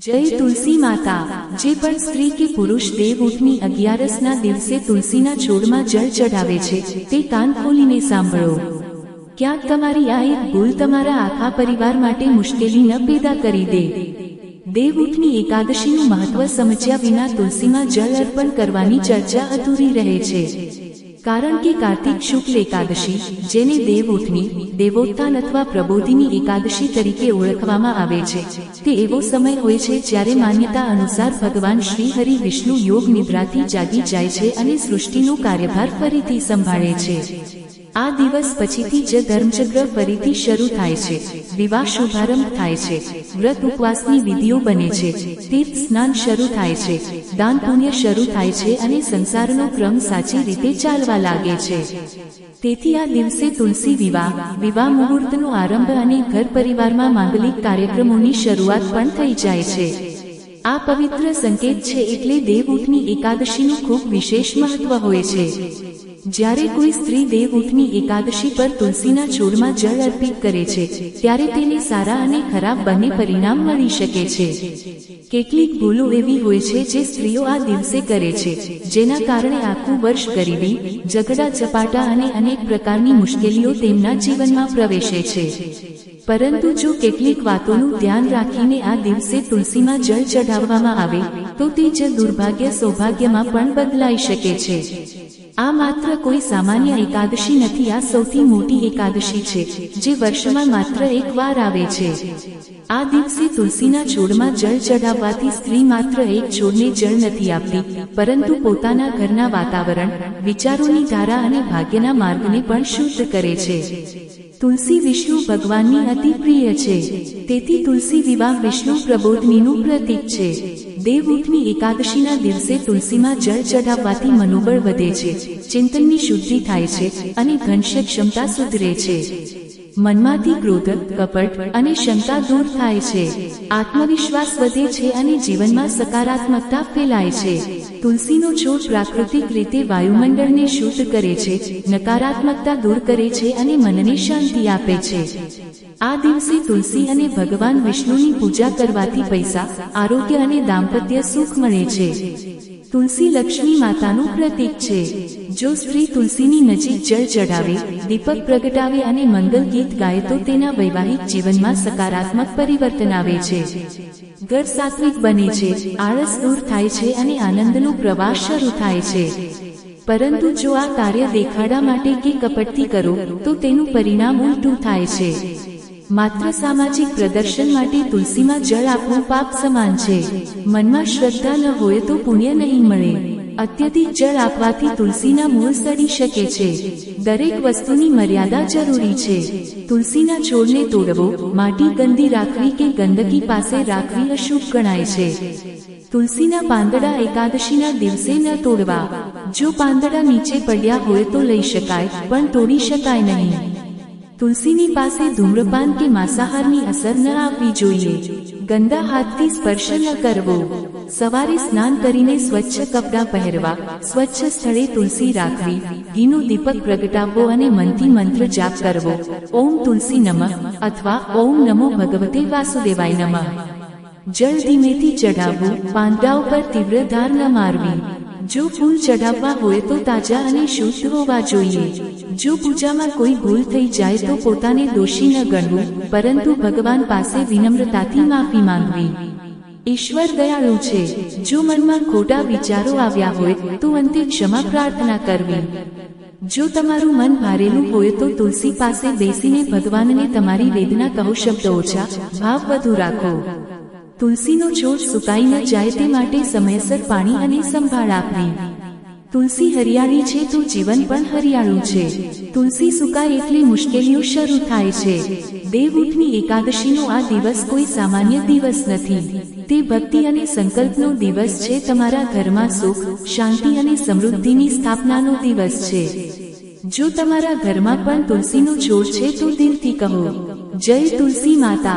જય તુલસી માતા। જે પણ સ્ત્રી કે પુરુષ દેવઉઠની 11ના દિવસે તુલસીના છોડમાં જળ ચઢાવે છે તે કાન ખોલીને સાંભળો। ક્યાંક તમારી આ એક ભૂલ તમારા આખા પરિવાર માટે મુશ્કેલી ન પેદા કરી દે। દેવઉઠની એકાદશીનું મહત્વ સમજ્યા વિના તુલસીમાં જળ અર્પણ કરવાની ચર્ચા અધૂરી રહે છે। કારણ કે કાર્તિક શુક્લ એકાદશી, જેને દેવઉઠની, દેવોત્થાન અથવા પ્રબોધિની એકાદશી તરીકે ઓળખવામાં આવે છે, તે એવો સમય હોય છે જ્યારે માન્યતા અનુસાર ભગવાન શ્રી હરિ વિષ્ણુ યોગ નિદ્રાથી જાગી જાય છે અને સૃષ્ટિનો કાર્યભાર ફરીથી સંભાળે છે। આ દિવસ પછીથી જ ધર્મચક્ર ફરીથી શરૂ થાય છે, વિવાહ શુભારંભ થાય છે, વ્રત ઉપવાસની વિધિઓ બને છે, તીર્થ સ્નાન શરૂ થાય છે, દાન પુણ્ય શરૂ થાય છે અને સંસારનો ક્રમ સાચી રીતે ચાલવા લાગે છે। તેથી આ દિવસે તુલસી વિવાહ મુહૂર્તનો આરંભ અને ઘર પરિવારમાં માંગલિક કાર્યક્રમોની શરૂઆત પણ થઈ જાય છે। આ પવિત્ર સંકેત છે એટલે દેવઉઠની એકાદશીનું ખૂબ વિશેષ મહત્વ હોય છે। જ્યારે કોઈ સ્ત્રી દેવઉઠની એકાદશી પર તુલસીના છોડમાં જળ અર્પિત કરે છે ત્યારે તેને સારા અને ખરાબ બંને પરિણામ મળી શકે છે। કેટલીક ભૂલો એવી હોય છે જે સ્ત્રીઓ આ દિવસે કરે છે, જેના કારણે આખું વર્ષ ગરીબી, ઝઘડા ઝપાટા અને અનેક પ્રકારની મુશ્કેલીઓ તેમના જીવનમાં પ્રવેશે છે। પરંતુ જો કેટલીક વાતોનું ધ્યાન રાખીને આ દિવસે તુલસીમાં જળ ચઢાવવામાં આવે તો તે જ દુર્ભાગ્ય સૌભાગ્યમાં પણ બદલાઈ શકે છે। આ માત્ર કોઈ સામાન્ય એકાદશી નથી, આ સૌથી મોટી એકાદશી છે જે વર્ષમાં માત્ર એક વાર આવે છે। આ દિવસે તુલસીના છોડમાં જળ ચઢાવવાથી સ્ત્રી માત્ર એક છોડને જળ નથી આપતી, પરંતુ પોતાના ઘરના વાતાવરણ, વિચારોની ધારા અને ભાગ્યના માર્ગને પણ શુદ્ધ કરે છે। તુલસી વિષ્ણુ ભગવાનની અતિ પ્રિય છે, તેથી તુલસી વિવાહ વિષ્ણુ પ્રબોધનીનું પ્રતીક છે। દેવઉઠની એકાદશીના દિવસે તુલસીમાં જળ ચઢાવવાથી મનોબળ વધે છે, ચિંતનની શુદ્ધિ થાય છે અને ઘનશ્ય ક્ષમતા સુધરે છે। મનમાંથી ક્રોધ, કપટ અને શંકા દૂર થાય છે, આત્મવિશ્વાસ વધે છે અને જીવનમાં સકારાત્મકતા ફેલાય છે। તુલસીનો છોડ પ્રાકૃતિક રીતે વાયુમંડળને શુદ્ધ કરે છે, નકારાત્મકતા દૂર કરે છે અને મનને શાંતિ આપે છે। આ દિવસે તુલસી અને ભગવાન વિષ્ણુની પૂજા કરવાથી પૈસા, આરોગ્ય અને દાંપત્ય સુખ મળે છે। તુલસી લક્ષ્મી માતાનું પ્રતીક છે। જો સ્ત્રી તુલસીની નજીક જળ ચઢાવે, દીપક પ્રગટાવે અને મંગલ ગીત ગાય તો તેના વૈવાહિક જીવનમાં સકારાત્મક પરિવર્તન આવે છે। ઘર સાત્વિક બને છે, આળસ દૂર થાય છે અને આનંદનો પ્રવાહ શરૂ થાય છે। પરંતુ જો આ કાર્ય દેખાડા માટે કે કપટથી કરો તો તેનું પરિણામ ઉલટું થાય છે। માત્ર સામાજિક પ્રદર્શન માટે તુલસીમાં જળ આપવું પાપ સમાન છે। મનમાં શ્રદ્ધા ન હોય તો પુણ્ય નહીં મળે। અત્યધિક જળ આપવાથી તુલસીના મૂળ સડી શકે છે। દરેક વસ્તુની મર્યાદા જરૂરી છે। તુલસીના છોડને તોડવો, માટી ગંદી રાખવી કે ગંદકી પાસે રાખવી અશુભ ગણાય છે। તુલસીના પાંદડા એકાદશીના દિવસે ન તોડવા। જો પાંદડા નીચે પડ્યા હોય તો લઈ શકાય, પણ તોડી શકાય નહીં। તુલસીની પાસે ધૂમ્રપાન કે માંસાહારની અસર ન આવવી જોઈએ। ગંદા હાથથી સ્પર્શ ન કરવો। સવારે સ્નાન કરીને સ્વચ્છ કપડાં પહેરવા, સ્વચ્છ સ્થળે તુલસી રાખવી, ઘીનો દીપક પ્રગટાવવો અને મનથી મંત્ર જાપ કરવો, ઓમ તુલસી નમઃ અથવા ઓમ નમો ભગવતે વાસુદેવાય નમઃ। જળ ધીમેથી ચઢાવવું, પાંદડાઓ પર તીવ્ર ધાર ન મારવી। જો ફૂલ ચઢાવવા હોય તો તાજા અને શુદ્ધ હોવા જોઈએ। જો પૂજામાં કોઈ ભૂલ થઈ જાય તો પોતાને દોષી ન ગણવું, પરંતુ ભગવાન પાસે વિનમ્રતાથી માફી માંગવી। ઈશ્વર દયાળુ છે, જો મનમાં ખોટા વિચારો આવ્યા હોય તો અંતે ક્ષમા પ્રાર્થના કરવી। જો તમારું મન ભારેલું હોય તો તુલસી પાસે બેસીને ભગવાનને તમારી વેદના કહો, શબ્દ ઓછા, ભાવ વધુ રાખો। તુલસીનો છોડ સુકાઈ ન જાય તે માટે સમયસર પાણી અને સંભાળ આપવી। તુલસી હરિયાળી છે તો જીવન પણ હરિયાળું છે। તુલસી સુકાય એટલે મુશ્કેલીઓ શરૂ થાય છે। દેવઉઠની એકાદશીનો આ દિવસ કોઈ સામાન્ય દિવસ નથી, તે ભક્તિ અને સંકલ્પનો દિવસ છે। તમારા ઘરમાં સુખ, શાંતિ અને સમૃદ્ધિની સ્થાપનાનો દિવસ છે। જો તમારા ઘરમાં પણ તુલસીનો છોડ છે તો દિલથી કહો, જય તુલસી માતા।